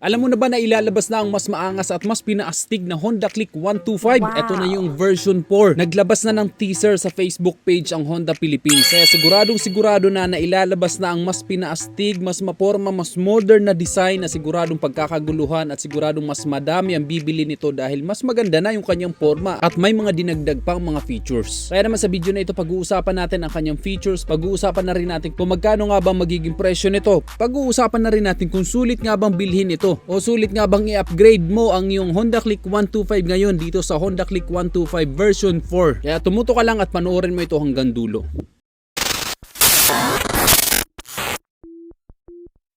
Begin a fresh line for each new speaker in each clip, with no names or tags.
Alam mo na ba na ilalabas na ang mas maangas at mas pinaastig na Honda Click 125?
Wow.
Ito na yung version 4. Naglabas na ng teaser sa Facebook page ang Honda Philippines. Kaya sigurado na ilalabas na ang mas pinaastig, mas maporma, mas modern na design na siguradong pagkakaguluhan at siguradong mas madami ang bibili nito dahil mas maganda na yung kanyang forma at may mga dinagdag pang mga features. Kaya naman sa video na ito pag-uusapan natin ang kanyang features, pag-uusapan na rin natin kung magkano nga bang magiging presyo nito, pag-uusapan na rin natin kung sulit nga bang bilhin ito o sulit nga bang i-upgrade mo ang iyong Honda Click 125 ngayon dito sa Honda Click 125 version 4. Kaya tumuto ka lang at panoorin mo ito hanggang dulo.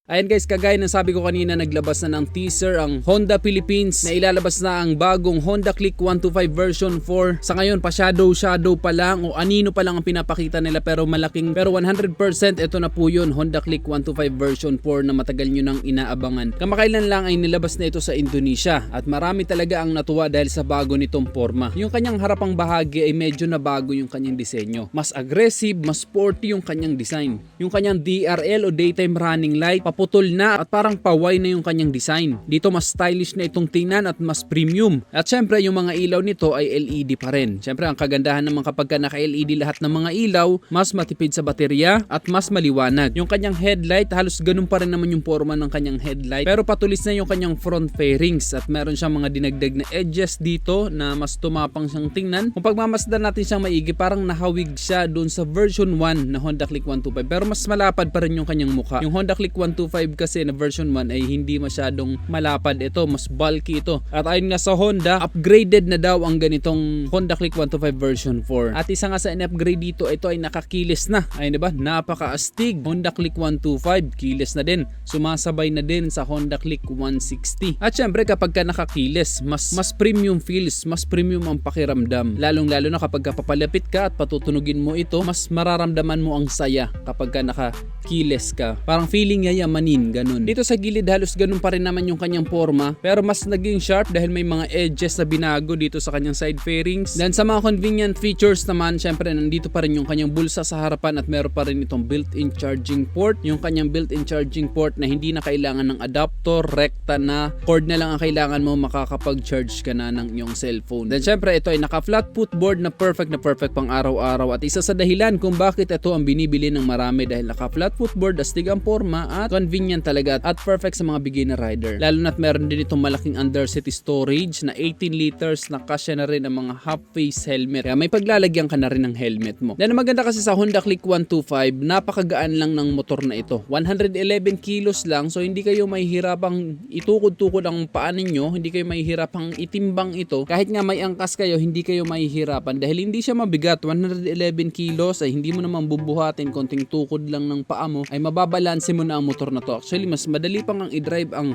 Ayan guys, kagaya ng sabi ko kanina, naglabas na ng teaser ang Honda Philippines na ilalabas na ang bagong Honda Click 125 version 4. Sa ngayon pa shadow pa lang o anino pa lang ang pinapakita nila pero 100% ito na po yun, Honda Click 125 version 4 na matagal nyo nang inaabangan. Kamakailan lang ay nilabas na ito sa Indonesia at marami talaga ang natuwa dahil sa bago nitong forma. Yung kanyang harapang bahagi ay medyo na bago yung kanyang disenyo. Mas aggressive, mas sporty yung kanyang design. Yung kanyang DRL o daytime running light putol na at parang paway na yung kanyang design. Dito mas stylish na itong tingnan at mas premium. At syempre yung mga ilaw nito ay LED pa rin. Syempre ang kagandahan naman kapag naka-LED lahat ng mga ilaw, mas matipid sa baterya at mas maliwanag. Yung kanyang headlight, halos ganun pa rin naman yung forma ng kanyang headlight. Pero patulis na yung kanyang front fairings at meron siyang mga dinagdag na edges dito na mas tumapang siyang tingnan. Kung pagmamasdan natin siyang maigi, parang nahawig siya dun sa version 1 na Honda Click 125. Pero mas malapad pa rin yung kanyang mukha. Yung Honda Click 125 kasi na version 1 ay hindi masyadong malapad ito, mas bulky ito. At ayon nga sa Honda, upgraded na daw ang ganitong Honda Click 125 version 4. At isa nga sa in-upgrade dito, ito ay nakakilis na. Ayun diba? Napaka-astig. Honda Click 125, kilis na din. Sumasabay na din sa Honda Click 160. At syempre kapag ka nakakilis, mas premium feels, mas premium ang pakiramdam. Lalong-lalo na kapag papalapit ka at patutunugin mo ito, mas mararamdaman mo ang saya kapag ka nakakilis ka. Parang feeling niya manin, ganun. Dito sa gilid halos ganun pa rin naman yung kanyang forma pero mas naging sharp dahil may mga edges na binago dito sa kanyang side fairings. Then sa mga convenient features naman, syempre nandito pa rin yung kanyang bulsa sa harapan at meron pa rin itong built-in charging port. Yung kanyang built-in charging port na hindi na kailangan ng adapter, rekta na cord na lang ang kailangan mo, makakapag-charge ka na ng iyong cellphone. Then syempre ito ay naka-flat footboard na perfect pang araw-araw at isa sa dahilan kung bakit ito ang binibili ng marami dahil naka-flat footboard, astig ang forma at convenient talaga at perfect sa mga beginner rider. Lalo na't meron din itong malaking underseat storage na 18 liters na kasya na rin ang mga half-face helmet. Kaya may paglalagyan ka na rin ng helmet mo. Dahil maganda kasi sa Honda Click 125, napakagaan lang ng motor na ito. 111 kilos lang, so hindi kayo mahihirapang itukod-tukod ang paa ninyo, hindi kayo mahihirapang itimbang ito. Kahit nga may angkas kayo, hindi kayo mahihirapan dahil hindi siya mabigat. 111 kilos ay hindi mo naman bubuhatin, konting tukod lang ng paa mo ay mababalanse mo na ang motor na to. Actually, mas madali pang ang i-drive ang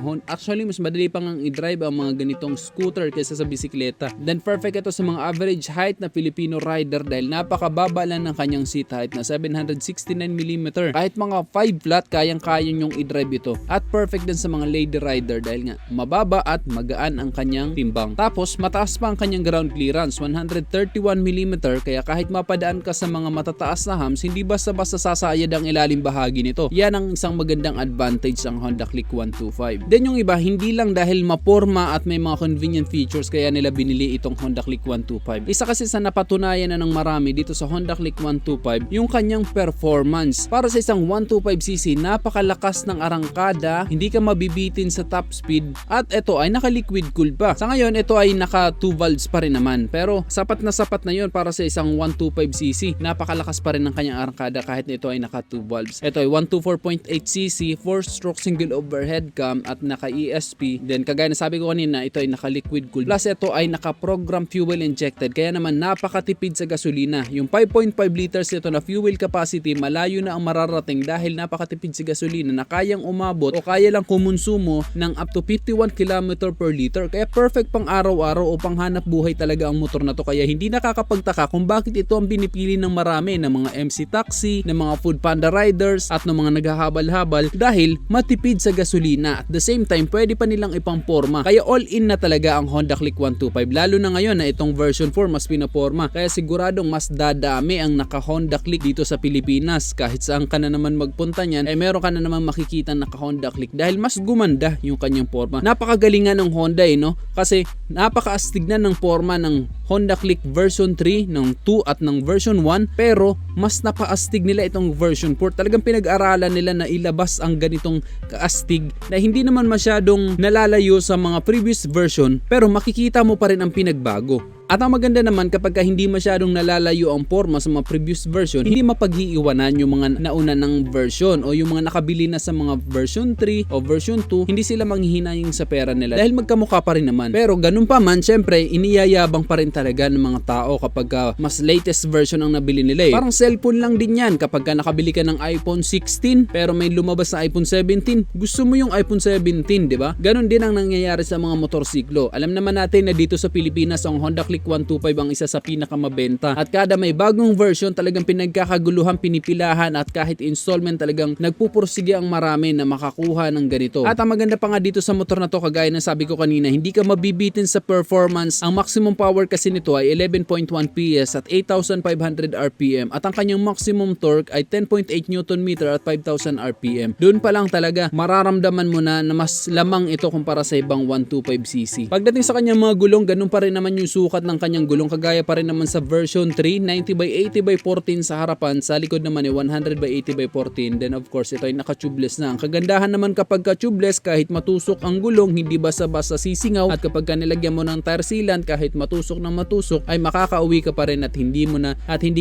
mga ganitong scooter kaysa sa bisikleta. Then perfect ito sa mga average height na Filipino rider dahil napakababa lang ng kanyang seat height na 769mm. Kahit mga 5 flat, kayang-kaya nyong i-drive ito. At perfect din sa mga lady rider dahil nga mababa at magaan ang kanyang timbang. Tapos mataas pa ang kanyang ground clearance, 131mm, kaya kahit mapadaan ka sa mga matataas na humps, hindi basta-basta sasayad ang ilalim bahagi nito. Yan ang isang magandang advantage ang Honda Click 125. Then yung iba, hindi lang dahil maporma at may mga convenient features kaya nila binili itong Honda Click 125. Isa kasi sa napatunayan na ng marami dito sa Honda Click 125, yung kanyang performance. Para sa isang 125cc, napakalakas ng arangkada, hindi ka mabibitin sa top speed at ito ay naka-liquid cooled pa. Sa ngayon, ito ay naka 2 valves pa rin naman pero sapat na yun para sa isang 125cc. Napakalakas pa rin ng kanyang arangkada kahit ito ay naka 2 valves. Ito ay 124.8cc 4-stroke single overhead cam at naka ESP. Then kagaya na sabi ko kanina, ito ay naka liquid cooled. Plus ito ay naka program fuel injected kaya naman napakatipid sa gasolina. Yung 5.5 liters nito na fuel capacity, malayo na ang mararating dahil napakatipid sa gasolina na kayang umabot o kaya lang kumonsumo ng up to 51 km per liter. Kaya perfect pang araw-araw o pang hanap buhay talaga ang motor na to. Kaya hindi nakakapagtaka kung bakit ito ang binipili ng marami ng mga MC taxi, ng mga food panda riders riders at ng mga naghahabal-habal dahil matipid sa gasolina. At the same time, pwede pa nilang ipamporma. Kaya all in na talaga ang Honda Click 125. Lalo na ngayon na itong version 4 mas pinaporma. Kaya siguradong mas dadami ang naka Honda Click dito sa Pilipinas. Kahit saan ka na naman magpunta niyan, ay meron ka na naman makikita naka Honda Click dahil mas gumanda yung kanyang forma. Napakagalingan ng Honda no? Kasi napakaastig na ng forma ng Honda Click version 3, ng 2 at ng version 1, pero mas napaastig nila itong version 4. Talagang pinag-aralan nila na ilabas ang ganitong kaastig na hindi naman masyadong nalalayo sa mga previous version, pero makikita mo pa rin ang pinagbago. At ang maganda naman kapag hindi masyadong nalalayo ang forma sa mga previous version, hindi mapag-iiwanan yung mga nauna ng version o yung mga nakabili na sa mga version 3 o version 2, hindi sila manghihinayang sa pera nila dahil magkamukha pa rin naman. Pero ganun pa man, syempre iniyayabang pa rin talaga ng mga tao kapag mas latest version ang nabili nila Parang cellphone lang din yan kapag nakabili ka ng iPhone 16 pero may lumabas na iPhone 17, gusto mo yung iPhone 17, di ba? Ganun din ang nangyayari sa mga motorsiklo. Alam naman natin na dito sa Pilipinas ang Honda Click 125 ang isa sa pinakamabenta. At kada may bagong version talagang pinagkakaguluhan, pinipilahan at kahit installment talagang nagpupursige ang marami na makakuha ng ganito. At ang maganda pa nga dito sa motor na to, kagaya ng sabi ko kanina, hindi ka mabibitin sa performance. Ang maximum power kasi nito ay 11.1 PS at 8,500 RPM at ang kanyang maximum torque ay 10.8 Nm at 5,000 RPM. Doon pa lang talaga mararamdaman mo na mas lamang ito kumpara sa ibang 125cc. Pagdating sa kanyang mga gulong, ganun pa rin naman yung sukat ng kanyang gulong, kagaya pa rin naman sa version 3, 90/80/14 sa harapan, sa likod naman ay 100/80/14. Then of course ito ay naka-tubeless na. Ang kagandahan naman kapag ka-tubeless, kahit matusok ang gulong, hindi basta-basta sisingaw, at kapag nilagyan mo ng tire sealant, kahit matusok ng matusok ay makakauwi ka pa rin at hindi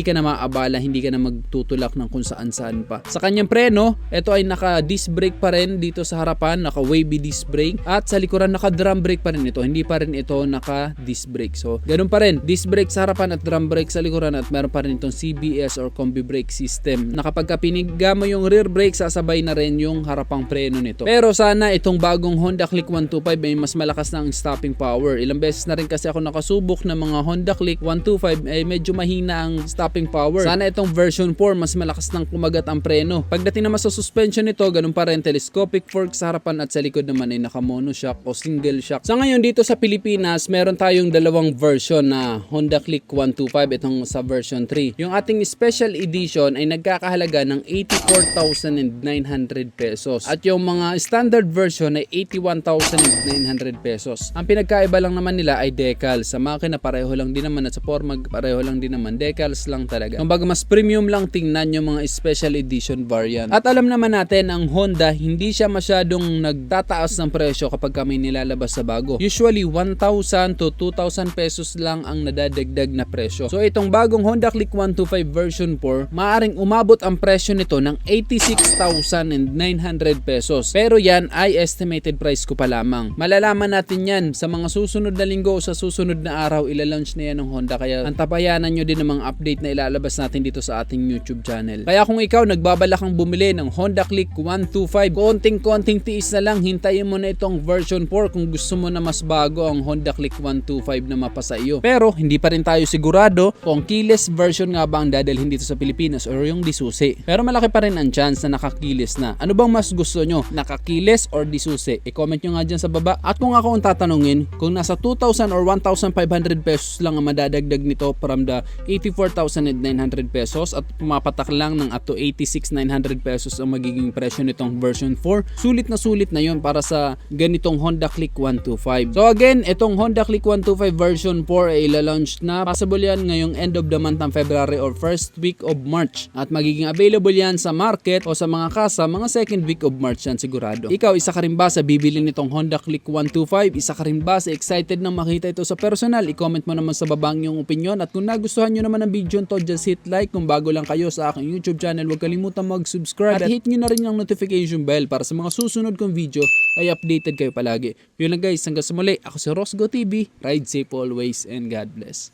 ka na maabala, hindi ka na magtutulak ng kung saan-saan pa. Sa kanyang preno, ito ay naka-disc brake pa rin dito sa harapan, naka-wavy disc brake, at sa likuran naka-drum brake pa rin ito. Hindi pa rin ito naka-disc brake. So ganun pa rin, disc brake sa harapan at drum brake sa likuran, at meron pa rin itong CBS or combi brake system na kapag piniga mo yung rear brake, sasabay na rin yung harapang preno nito. Pero sana itong bagong Honda Click 125 ay mas malakas na ang stopping power. Ilang beses na rin kasi ako nakasubok ng mga Honda Click 125 ay medyo mahina ang stopping power. Sana itong version 4 mas malakas nang kumagat ang preno. Pagdating naman sa suspension nito, ganun pa rin, telescopic fork sa harapan at sa likod naman ay naka monoshock o single shock. Sa ngayon dito sa Pilipinas, meron tayong dalawang version na Honda Click 125, itong sa version 3. Yung ating special edition ay nagkakahalaga ng 84,900 pesos. At yung mga standard version ay 81,900 pesos. Ang pinagkaiba lang naman nila ay decals. Sa makina pareho lang din naman at sa forma pareho lang din naman. Decals lang talaga. Kumbaga mas premium lang tingnan yung mga special edition variant. At alam naman natin ang Honda hindi siya masyadong nagtataas ng presyo kapag kami nilalabas sa bago. Usually 1,000 to 2,000 pesos lang ang nadadagdag na presyo. So itong bagong Honda Click 125 version 4, maaring umabot ang presyo nito ng 86,900 pesos. Pero yan ay estimated price ko pa lamang. Malalaman natin yan sa mga susunod na linggo o sa susunod na araw, ilalaunch na yan ng Honda. Kaya antabayanan nyo din ng mga update na ilalabas natin dito sa ating YouTube channel. Kaya kung ikaw nagbabalak kang bumili ng Honda Click 125, konting tiis na lang, hintayin mo na itong version 4 kung gusto mo na mas bago ang Honda Click 125 na mapasa iyo. Pero hindi pa rin tayo sigurado kung keyless version nga ba ang dadalhin dito sa Pilipinas or yung disusi. Pero malaki pa rin ang chance na naka-keyless na. Ano bang mas gusto nyo? Naka-keyless or disusi? I-comment nyo nga dyan sa baba. At kung ako ang tatanungin, kung nasa 2,000 or 1,500 pesos lang ang madadagdag nito from the 84,900 pesos at pumapatak lang ng up to 86,900 pesos ang magiging presyo nitong version 4, sulit na yun para sa ganitong Honda Click 125. So again, itong Honda Click 125 version 4 ay ila-launch na. Possible yan ngayong end of the month ng February or first week of March. At magiging available yan sa market o sa mga kasa mga second week of March yan sigurado. Ikaw, isa ka rin ba sa bibili nitong Honda Click 125? Isa ka rin ba sa excited na makita ito sa personal? I-comment mo naman sa baba ang iyong opinion. At kung nagustuhan nyo naman ang video nito, just hit like. Kung bago lang kayo sa aking YouTube channel, huwag kalimutan mag-subscribe at hit nyo na rin yung notification bell para sa mga susunod kong video ay updated kayo palagi. Yun lang guys, hanggang sa muli. Ako si Rosgo TV. Ride safe always and God bless.